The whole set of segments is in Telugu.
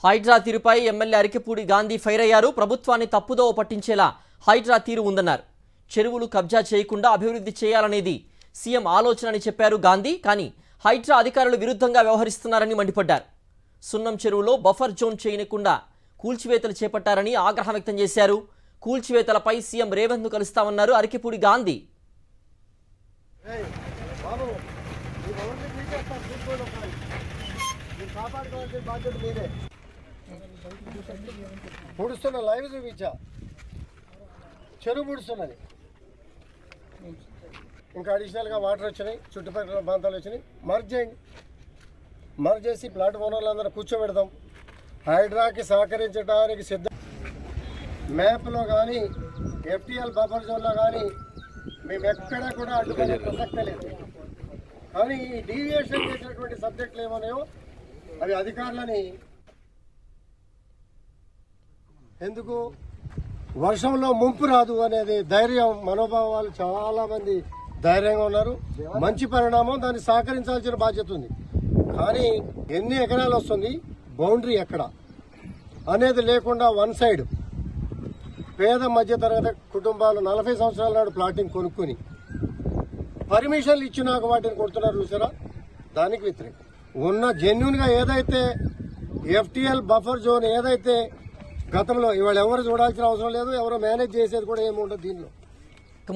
హైడ్రా తీరుపై ఎమ్మెల్యే అరికెపూడి గాంధీ ఫైర్ అయ్యారు. ప్రభుత్వాన్ని తప్పుదోవ పట్టించేలా హైడ్రా తీరు ఉందన్నారు. చెరువులు కబ్జా చేయకుండా అభివృద్ధి చేయాలనేది సీఎం ఆలోచన అని చెప్పారు గాంధీ. కానీ హైడ్రా అధికారులు విరుద్ధంగా వ్యవహరిస్తున్నారని మండిపడ్డారు. సున్నం చెరువులో బఫర్ జోన్ చేయకుండా కూల్చివేతలు చేపట్టారని ఆగ్రహం వ్యక్తం చేశారు. కూల్చివేతలపై సీఎం రేవంత్ను కలుస్తామన్నారు అరికెపూడి గాంధీ. పుడుస్తున్న లైవ్ చూపించా, చెరువు పుడుస్తున్నది. ఇంకా అడిషనల్గా వాటర్ వచ్చినాయి, చుట్టుపక్కల ప్రాంతాలు వచ్చినాయి. మర్జ్ చేయండి, మర్జ్ చేసి ప్లాట్ ఓనర్లందరూ కూర్చోబెడదాం. హైడ్రాకి సహకరించడానికి సిద్ధం. మ్యాప్లో కానీ ఎఫ్టీఎల్ బఫర్ జోన్లో కానీ మేము ఎక్కడా కూడా అడ్డుకునే ప్రసక్తే లేదు. కానీ ఈ డీవియేషన్ చేసినటువంటి సబ్జెక్టులు ఏమన్నాయో అవి అధికారులని ఎందుకు వర్షంలో ముంపు రాదు అనేది ధైర్యం మనోభావాలు చాలామంది ధైర్యంగా ఉన్నారు. మంచి పరిణామం, దాన్ని సహకరించాల్సిన బాధ్యత ఉంది. కానీ ఎన్ని ఎకరాలు వస్తుంది, బౌండరీ ఎక్కడ అనేది లేకుండా వన్ సైడ్ పేద మధ్యతరగతి కుటుంబాలు 40 సంవత్సరాల నాడు ప్లాటింగ్ కొనుక్కొని పర్మిషన్లు ఇచ్చినాక వాటిని కొడుతున్నారు చూసారా, దానికి వ్యతిరేకం. ఉన్న జెన్యున్గా ఏదైతే ఎఫ్టీఎల్ బఫర్ జోన్ ఏదైతే గతంలో ఇవాళ ఎవరు చూడాల్సిన అవసరం లేదు, ఎవరు మేనేజ్ చేసేది కూడా ఏమి ఉండదు దీనిలో.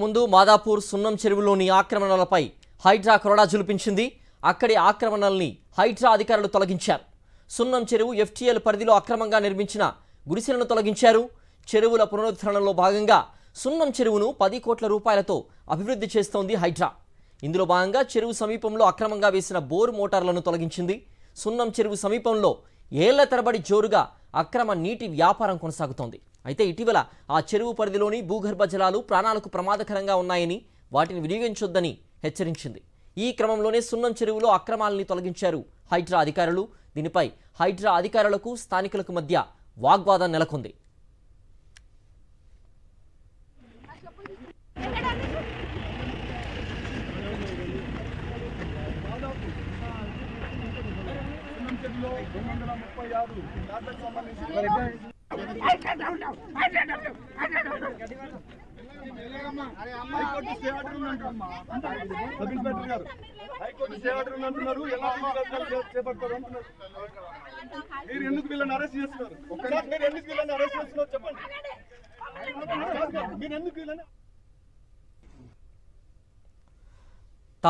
ముందు మాదాపూర్ సున్నం చెరువులోని ఆక్రమణలపై హైడ్రా కొరడా జులిపించింది. అక్కడి ఆక్రమణల్ని హైడ్రా అధికారులు తొలగించారు. సున్నం చెరువు ఎఫ్టీఎల్ పరిధిలో అక్రమంగా నిర్మించిన గుడిసెలను తొలగించారు. చెరువుల పునరుద్ధరణలో భాగంగా సున్నం చెరువును 10 కోట్ల రూపాయలతో అభివృద్ధి చేస్తోంది హైడ్రా. ఇందులో భాగంగా చెరువు సమీపంలో అక్రమంగా వేసిన బోరు మోటార్లను తొలగించింది. సున్నం చెరువు సమీపంలో ఏళ్ల తరబడి జోరుగా అక్రమ నీటి వ్యాపారం కొనసాగుతోంది. అయితే ఇటీవల ఆ చెరువు పరిధిలోని భూగర్భ జలాలు ప్రాణాలకు ప్రమాదకరంగా ఉన్నాయని, వాటిని వినియోగించొద్దని హెచ్చరించింది. ఈ క్రమంలోనే సున్నం చెరువులో అక్రమాలని తొలగించారు హైడ్రా అధికారులు. దీనిపై హైడ్రా అధికారులకు స్థానికులకు మధ్య వాగ్వాదం నెలకొంది. మీరు ఎందుకు వీళ్ళని అరెస్ట్ చేస్తున్నారు? మీరు ఎందుకు వీళ్ళని అరెస్ట్ చేస్తున్నారు చెప్పండి. మీరు ఎందుకు వీళ్ళని